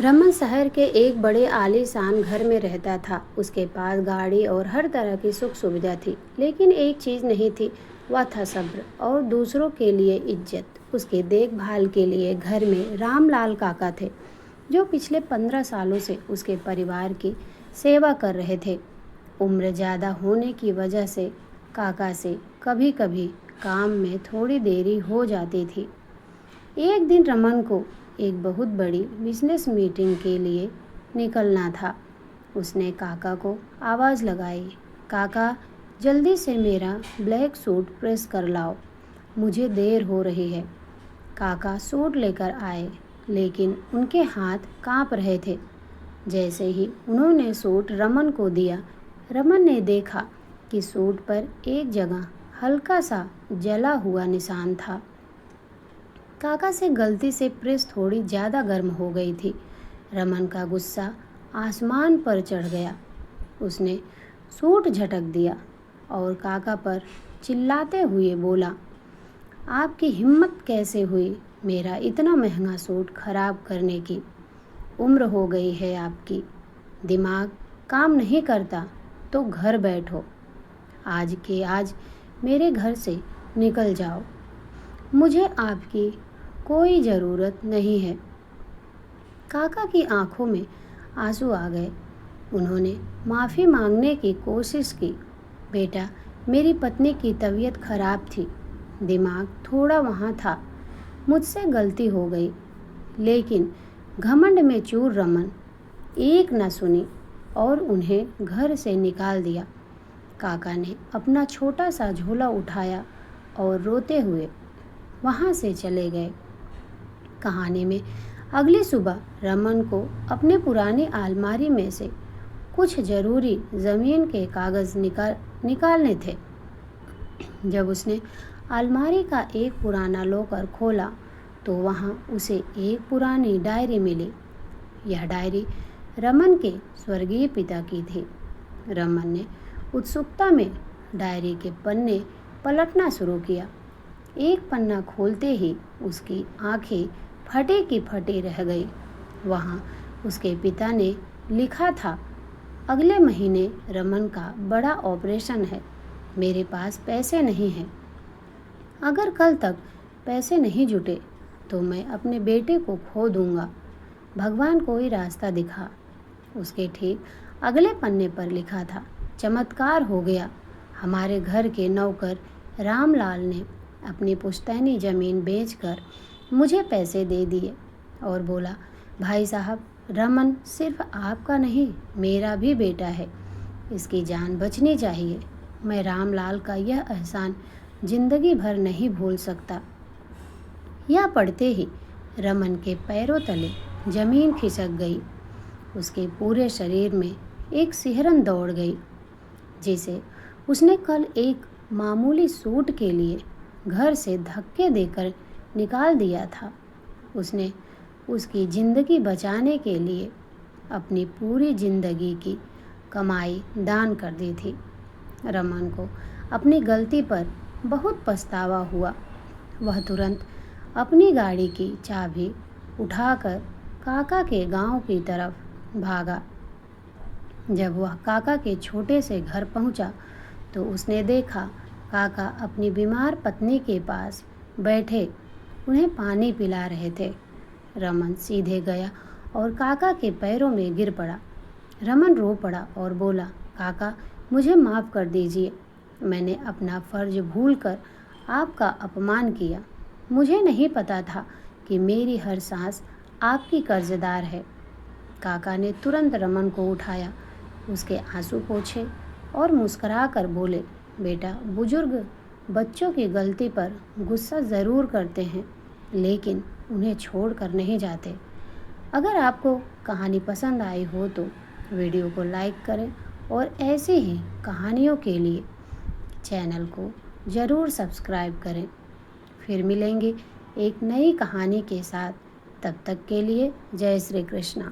रमन शहर के एक बड़े आलीशान घर में रहता था। उसके पास गाड़ी और हर तरह की सुख सुविधा थी, लेकिन एक चीज़ नहीं थी, वह था सब्र और दूसरों के लिए इज्जत। उसकी देखभाल के लिए घर में रामलाल काका थे, जो पिछले 15 सालों से उसके परिवार की सेवा कर रहे थे। उम्र ज़्यादा होने की वजह से काका से कभी कभी काम में थोड़ी देरी हो जाती थी। एक दिन रमन को एक बहुत बड़ी बिजनेस मीटिंग के लिए निकलना था। उसने काका को आवाज़ लगाई, काका जल्दी से मेरा ब्लैक सूट प्रेस कर लाओ, मुझे देर हो रही है। काका सूट लेकर आए, लेकिन उनके हाथ कांप रहे थे। जैसे ही उन्होंने सूट रमन को दिया, रमन ने देखा कि सूट पर एक जगह हल्का सा जला हुआ निशान था। काका से गलती से प्रेस थोड़ी ज़्यादा गर्म हो गई थी। रमन का गुस्सा आसमान पर चढ़ गया। उसने सूट झटक दिया और काका पर चिल्लाते हुए बोला, आपकी हिम्मत कैसे हुई मेरा इतना महंगा सूट खराब करने की? उम्र हो गई है आपकी, दिमाग काम नहीं करता तो घर बैठो। आज के आज मेरे घर से निकल जाओ, मुझे आपकी कोई ज़रूरत नहीं है। काका की आंखों में आंसू आ गए। उन्होंने माफ़ी मांगने की कोशिश की। बेटा, मेरी पत्नी की तबीयत खराब थी, दिमाग थोड़ा वहाँ था, मुझसे गलती हो गई। लेकिन घमंड में चूर रमन एक न सुनी और उन्हें घर से निकाल दिया। काका ने अपना छोटा सा झोला उठाया और रोते हुए वहाँ से चले गए। कहानी में अगली सुबह रमन को अपने पुरानी अलमारी में से कुछ ज़रूरी ज़मीन के कागज़ निकालने थे। जब उसने अलमारी का एक पुराना लॉकर खोला तो वहाँ उसे एक पुरानी डायरी मिली। यह डायरी रमन के स्वर्गीय पिता की थी। रमन ने उत्सुकता में डायरी के पन्ने पलटना शुरू किया। एक पन्ना खोलते ही उसकी आंखें फटे की फटी रह गई। वहाँ उसके पिता ने लिखा था, अगले महीने रमन का बड़ा ऑपरेशन है, मेरे पास पैसे नहीं हैं। अगर कल तक पैसे नहीं जुटे तो मैं अपने बेटे को खो दूंगा। भगवान कोई रास्ता दिखा। उसके ठीक अगले पन्ने पर लिखा था, चमत्कार हो गया, हमारे घर के नौकर रामलाल ने अपनी पुश्तैनी ज़मीन बेचकर मुझे पैसे दे दिए और बोला, भाई साहब, रमन सिर्फ आपका नहीं मेरा भी बेटा है, इसकी जान बचनी चाहिए। मैं रामलाल का यह एहसान जिंदगी भर नहीं भूल सकता। यह पढ़ते ही रमन के पैरों तले जमीन खिसक गई। उसके पूरे शरीर में एक सिहरन दौड़ गई, जिसे उसने कल एक मामूली सूट के लिए घर से धक्के देकर निकाल दिया था। उसने उसकी ज़िंदगी बचाने के लिए अपनी पूरी ज़िंदगी की कमाई दान कर दी थी। रमन को अपनी गलती पर बहुत पछतावा हुआ। वह तुरंत अपनी गाड़ी की चाबी उठाकर काका के गांव की तरफ भागा। जब वह काका के छोटे से घर पहुंचा तो उसने देखा काका अपनी बीमार पत्नी के पास बैठे उन्हें पानी पिला रहे थे। रमन सीधे गया और काका के पैरों में गिर पड़ा। रमन रो पड़ा और बोला, काका, मुझे माफ़ कर दीजिए, मैंने अपना फ़र्ज भूलकर आपका अपमान किया। मुझे नहीं पता था कि मेरी हर सांस आपकी कर्जदार है। काका ने तुरंत रमन को उठाया, उसके आंसू पोंछे और मुस्कुरा कर बोले, बेटा, बुजुर्ग बच्चों की गलती पर गुस्सा ज़रूर करते हैं, लेकिन उन्हें छोड़ कर नहीं जाते। अगर आपको कहानी पसंद आई हो तो वीडियो को लाइक करें और ऐसे ही कहानियों के लिए चैनल को ज़रूर सब्सक्राइब करें। फिर मिलेंगे एक नई कहानी के साथ। तब तक के लिए जय श्री कृष्णा।